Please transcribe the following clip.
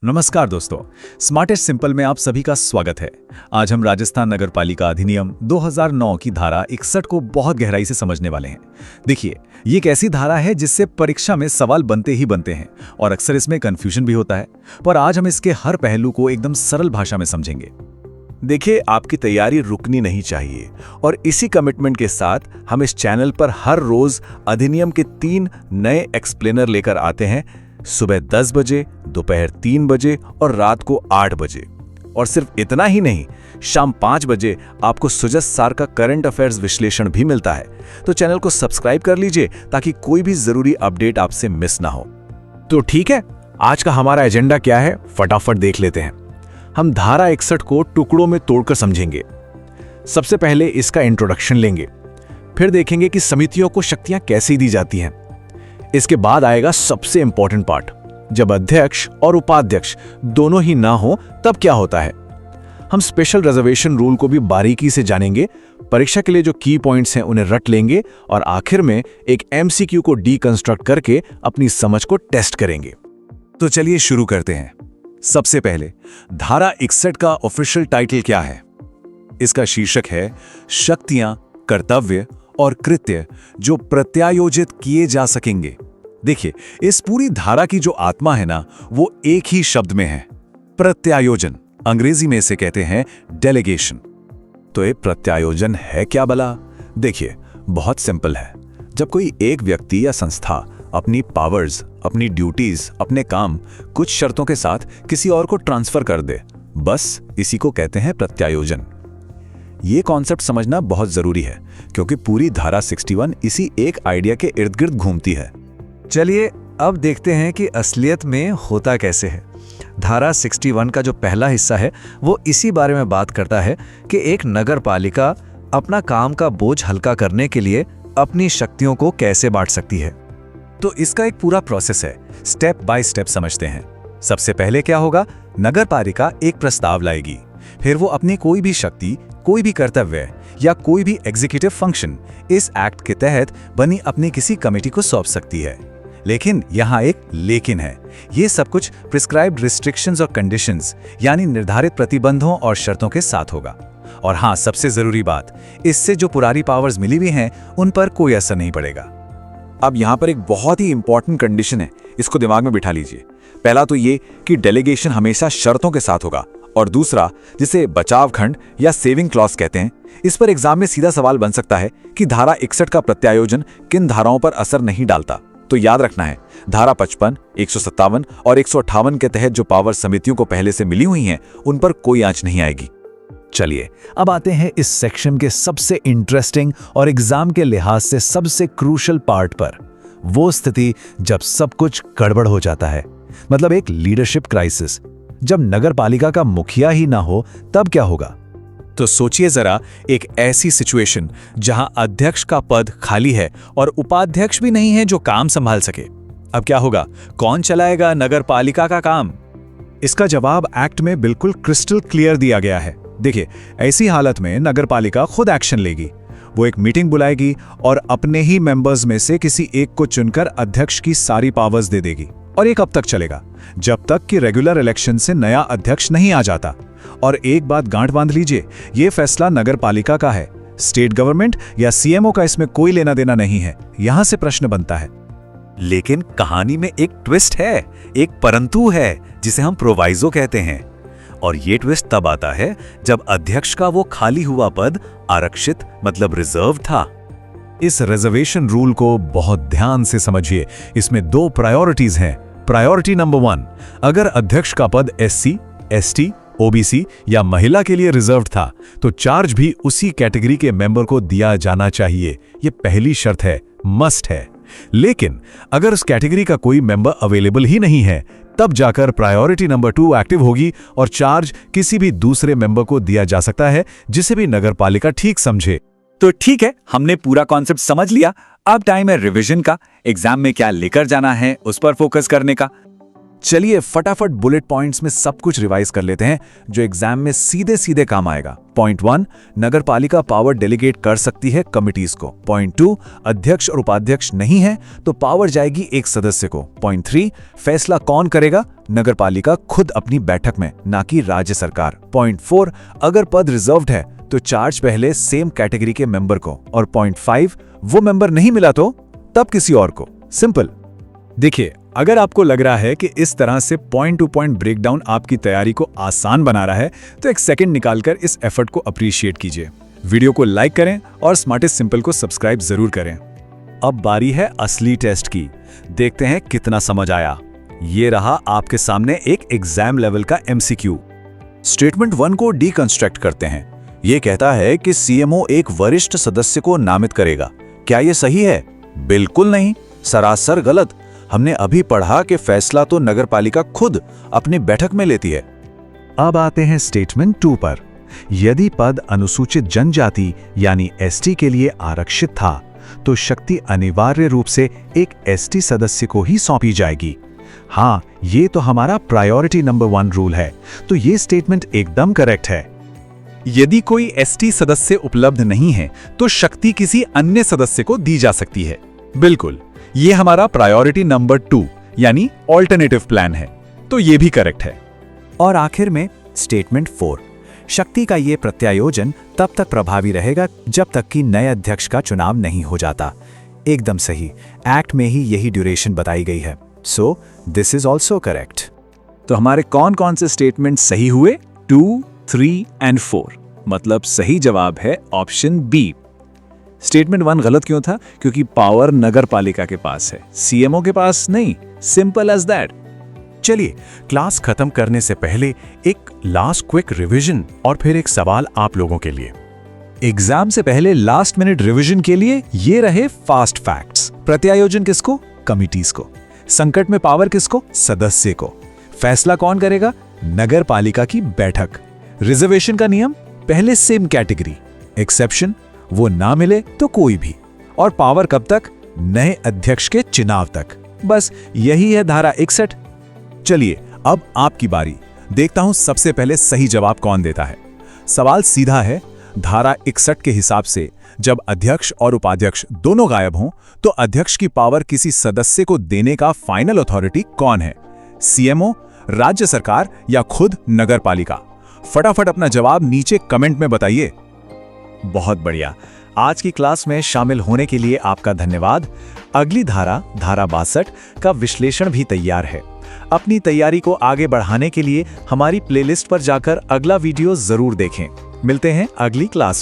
नमस्कार दोस्तों, smartest simple में आप सभी का स्वागत है। आज हम राजस्थान नगर पालिका अधिनियम 2009 की धारा 61 को बहुत गहराई से समझने वाले हैं। देखिए, ये एक ऐसी धारा है जिससे परीक्षा में सवाल बनते ही बनते हैं और अक्सर इसमें कंफ्यूजन भी होता है, पर आज हम इसके हर पहलू को एकदम सरल भाषा में समझेंगे। देखिए, आपकी तैयारी रुकनी नहीं चाहिए और इसी कमिटमेंट के साथ हम इस चैनल पर हर रोज अधिनियम के 3 नए एक्सप्लेनर लेकर आते हैं। सुबह 10 बजे, दोपहर 3 बजे और रात को 8 बजे। और सिर्फ इतना ही नहीं, शाम 5 बजे आपको सुजस सार का करंट अफेयर्स विश्लेषण भी मिलता है। तो चैनल को सब्सक्राइब कर लीजिए ताकि कोई भी जरूरी अपडेट आपसे मिस ना हो। तो ठीक है, आज का हमारा एजेंडा क्या है, फटाफट देख लेते हैं। हम धारा 61 को टुकड़ों में तोड़कर समझेंगे। सबसे पहले इसका इंट्रोडक्शन लेंगे, फिर देखेंगे कि समितियों को शक्तियां कैसे दी जाती हैं। इसके बाद आएगा सबसे इंपॉर्टेंट पार्ट, जब अध्यक्ष और उपाध्यक्ष दोनों ही ना हो तब क्या होता है। हम स्पेशल रिजर्वेशन रूल को भी बारीकी से जानेंगे, परीक्षा के लिए जो की पॉइंट्स हैं उन्हें रट लेंगे और आखिर में एक एमसीक्यू को डीकंस्ट्रक्ट करके अपनी समझ को टेस्ट करेंगे। तो चलिए शुरू करते हैं। सबसे पहले, धारा 61 का ऑफिशियल टाइटल क्या है? इसका शीर्षक है शक्तियां, कर्तव्य और कृत्य जो प्रत्यायोजित किए जा सकेंगे। देखिए, इस पूरी धारा की जो आत्मा है ना, वो एक ही शब्द में है, प्रत्यायोजन। अंग्रेजी में इसे कहते हैं डेलीगेशन। तो ये प्रत्यायोजन है क्या भला? देखिए, बहुत सिंपल है। जब कोई एक व्यक्ति या संस्था अपनी पावर्स, अपनी ड्यूटीज, अपने काम कुछ शर्तों के साथ किसी और को ट्रांसफर कर दे, बस इसी को कहते हैं प्रत्यायोजन। ये कॉन्सेप्ट समझना बहुत जरूरी है क्योंकि पूरी धारा 61 इसी एक आइडिया के इर्द गिर्द घूमती है। चलिए अब देखते हैं कि असलियत में होता कैसे है। धारा 61 का जो पहला हिस्सा है वो इसी बारे में बात करता है कि एक नगर पालिका अपना काम का बोझ हल्का करने के लिए अपनी शक्तियों को कैसे बांट सकती है। तो इसका एक पूरा प्रोसेस है, स्टेप बाय स्टेप समझते हैं। सबसे पहले क्या होगा, नगर पालिका एक प्रस्ताव लाएगी, फिर वो अपनी कोई भी शक्ति, कोई भी कर्तव्य या कोई भी एग्जीक्यूटिव फंक्शन इस एक्ट के तहत बनी अपनी किसी कमेटी को सौंप सकती है। लेकिन यहाँ एक लेकिन है, ये सब कुछ प्रिस्क्राइब्ड रिस्ट्रिक्शंस और कंडीशंस यानी निर्धारित प्रतिबंधों और शर्तों के साथ होगा। और हाँ, सबसे जरूरी बात, इससे जो पुरानी पावर्स मिली हुई हैं उन पर कोई असर नहीं पड़ेगा। अब यहाँ पर एक बहुत ही इंपॉर्टेंट कंडीशन है, इसको दिमाग में बिठा लीजिए। पहला तो ये कि डेलीगेशन हमेशा शर्तों के साथ होगा, और दूसरा, जिसे बचाव खंड या सेविंग क्लॉज कहते हैं, इस पर एग्जाम में सीधा सवाल बन सकता है कि धारा 61 का प्रत्यायोजन किन धाराओं पर असर नहीं डालता। तो याद रखना है, धारा 55, 157 और 158 के तहत जो पावर समितियों को पहले से मिली हुई हैं, उन पर कोई आंच नहीं आएगी। चलिए अब आते हैं इस सेक्शन के सबसे इंटरेस्टिंग और एग्जाम के लिहाज से सबसे क्रूशल पार्ट पर, वो स्थिति जब सब कुछ गड़बड़ हो जाता है, मतलब एक लीडरशिप क्राइसिस। जब नगर पालिका का मुखिया ही ना हो तब क्या होगा? तो सोचिए जरा, एक ऐसी सिचुएशन जहां अध्यक्ष का पद खाली है और उपाध्यक्ष भी नहीं है जो काम संभाल सके। अब क्या होगा? कौन चलाएगा नगर पालिका का काम? इसका जवाब एक्ट में बिल्कुल क्रिस्टल क्लियर दिया गया है। देखिए, ऐसी हालत में नगर पालिका खुद एक्शन लेगी। वो एक मीटिंग बुलाएगी और अपने ही मेंबर्स में से किसी एक को चुनकर अध्यक्ष की सारी पावर्स दे देगी। और ये कब तक चलेगा? जब तक कि रेगुलर इलेक्शन से नया अध्यक्ष नहीं आ जाता। और एक बात गांठ बांध लीजिए, ये फैसला नगर पालिका का है, स्टेट गवर्नमेंट या सीएमओ का इसमें कोई लेना देना नहीं है। यहां से प्रश्न बनता है, लेकिन कहानी में एक ट्विस्ट है, एक परंतु है जिसे हम प्रोवाइजो कहते हैं। और ये ट्विस्ट तब आता है जब अध्यक्ष का वो खाली हुआ पद आरक्षित मतलब रिजर्व था। इस रिजर्वेशन रूल को बहुत ध्यान से समझिए। इसमें 2 प्रायोरिटीज हैं। प्रायोरिटी नंबर 1, अगर अध्यक्ष का पद एससी, एसटी, ओबीसी या महिला के लिए रिजर्व था तो चार्ज भी उसी कैटेगरी के मेंबर को दिया जाना चाहिए। ये पहली शर्त है, मस्ट है। लेकिन अगर उस कैटेगरी का कोई मेंबर अवेलेबल ही नहीं है, तब जाकर प्रायोरिटी नंबर 2 एक्टिव होगी और चार्ज किसी भी दूसरे मेंबर को दिया जा सकता है, जिसे भी नगर पालिका ठीक समझे। तो ठीक है, हमने पूरा कॉन्सेप्ट समझ लिया। अब टाइम है रिवीजन का, एग्जाम में क्या लेकर जाना है उस पर फोकस करने का। चलिए फटाफट बुलेट पॉइंट्स में सब कुछ रिवाइज कर लेते हैं जो एग्जाम में सीधे सीधे काम आएगा। पॉइंट 1, नगर पालिका पावर डेलीगेट कर सकती है कमिटीज को। पॉइंट 2, अध्यक्ष और उपाध्यक्ष नहीं है तो पावर जाएगी एक सदस्य को। पॉइंट 3, फैसला कौन करेगा? नगरपालिका खुद अपनी बैठक में, ना कि राज्य सरकार। पॉइंट 4, अगर पद रिजर्व्ड है तो चार्ज पहले सेम कैटेगरी के मेंबर को, और पॉइंट 5, वो मेंबर नहीं मिला तो तब किसी और को। सिंपल। देखिए, अगर आपको लग रहा है कि इस तरह से पॉइंट टू पॉइंट ब्रेकडाउन आपकी तैयारी को आसान बना रहा है, तो एक सेकंड निकालकर इस एफर्ट को अप्रिशिएट कीजिए। वीडियो को लाइक करें और स्मार्टेस्ट सिंपल को सब्सक्राइब जरूर करें। अब बारी है असली टेस्ट की। देखते हैं कितना समझ आया। ये रहा आपके सामने एक एग्जाम लेवल का MCQ। स्टेटमेंट 1 को डीकंस्ट्रक्ट करते हैं। ये कहता है कि CMO एक वरिष्ठ सदस्य को नामित करेगा। क्या ये सही है? बिल्कुल नहीं, सरासर गलत। हमने अभी पढ़ा कि फैसला तो नगरपालिका खुद अपनी बैठक में लेती है। अब आते हैं स्टेटमेंट 2 पर। यदि पद अनुसूचित जनजाति यानी ST के लिए आरक्षित था, तो शक्ति अनिवार्य रूप से एक ST सदस्य को ही सौंपी जाएगी। हाँ, ये तो हमारा प्रायोरिटी नंबर 1 रूल है, तो ये स्टेटमेंट एकदम करेक्ट है। यदि कोई ST सदस्य उपलब्ध नहीं है, तो शक्ति किसी अन्य सदस्य को दी जा सकती है। बिल्कुल, ये हमारा प्रायोरिटी नंबर 2 यानी ऑल्टरनेटिव प्लान है, तो ये भी करेक्ट है। और आखिर में स्टेटमेंट 4, शक्ति का ये प्रत्यायोजन तब तक प्रभावी रहेगा जब तक कि नए अध्यक्ष का चुनाव नहीं हो जाता। एकदम सही, एक्ट में ही यही ड्यूरेशन बताई गई है। So this is also correct. तो हमारे कौन कौन से स्टेटमेंट सही हुए? 2, 3 एंड 4। मतलब सही जवाब है ऑप्शन बी। स्टेटमेंट 1 गलत क्यों था? क्योंकि पावर नगरपालिका के पास है, CMO के पास नहीं। Simple as that. चलिए, क्लास खत्म करने से पहले एक लास्ट क्विक रिवीजन और फिर एक सवाल आप लोगों के लिए। एग्जाम से पहले लास्ट मिनट रिवीजन के लिए ये रहे फास्ट फैक्ट्स। प्रत्यायोजन किसको? कमिटीज को। संकट में पावर किसको? सदस्य को। फैसला कौन करेगा? नगर पालिका की बैठक। रिजर्वेशन का नियम? पहले सेम कैटेगरी। एक्सेप्शन? वो ना मिले तो कोई भी। और पावर कब तक? नए अध्यक्ष के चुनाव तक। बस यही है धारा 61। चलिए, अब आपकी बारी। देखता हूं सबसे पहले सही जवाब कौन देता है। सवाल सीधा है। धारा 61 के हिसाब से जब अध्यक्ष और उपाध्यक्ष दोनों गायब हों, तो अध्यक्ष की पावर किसी सदस्य को देने का फाइनल अथॉरिटी कौन है? CMO, राज्य सरकार या खुद नगर पालिका? फटाफट अपना जवाब नीचे कमेंट में बताइए। बहुत बढ़िया। आज की क्लास में शामिल होने के लिए आपका धन्यवाद। अगली धारा 62 का विश्लेषण भी तैयार है। अपनी तैयारी को आगे बढ़ाने के लिए हमारी प्लेलिस्ट पर जाकर अगला वीडियो जरूर देखें। मिलते हैं अगली क्लास।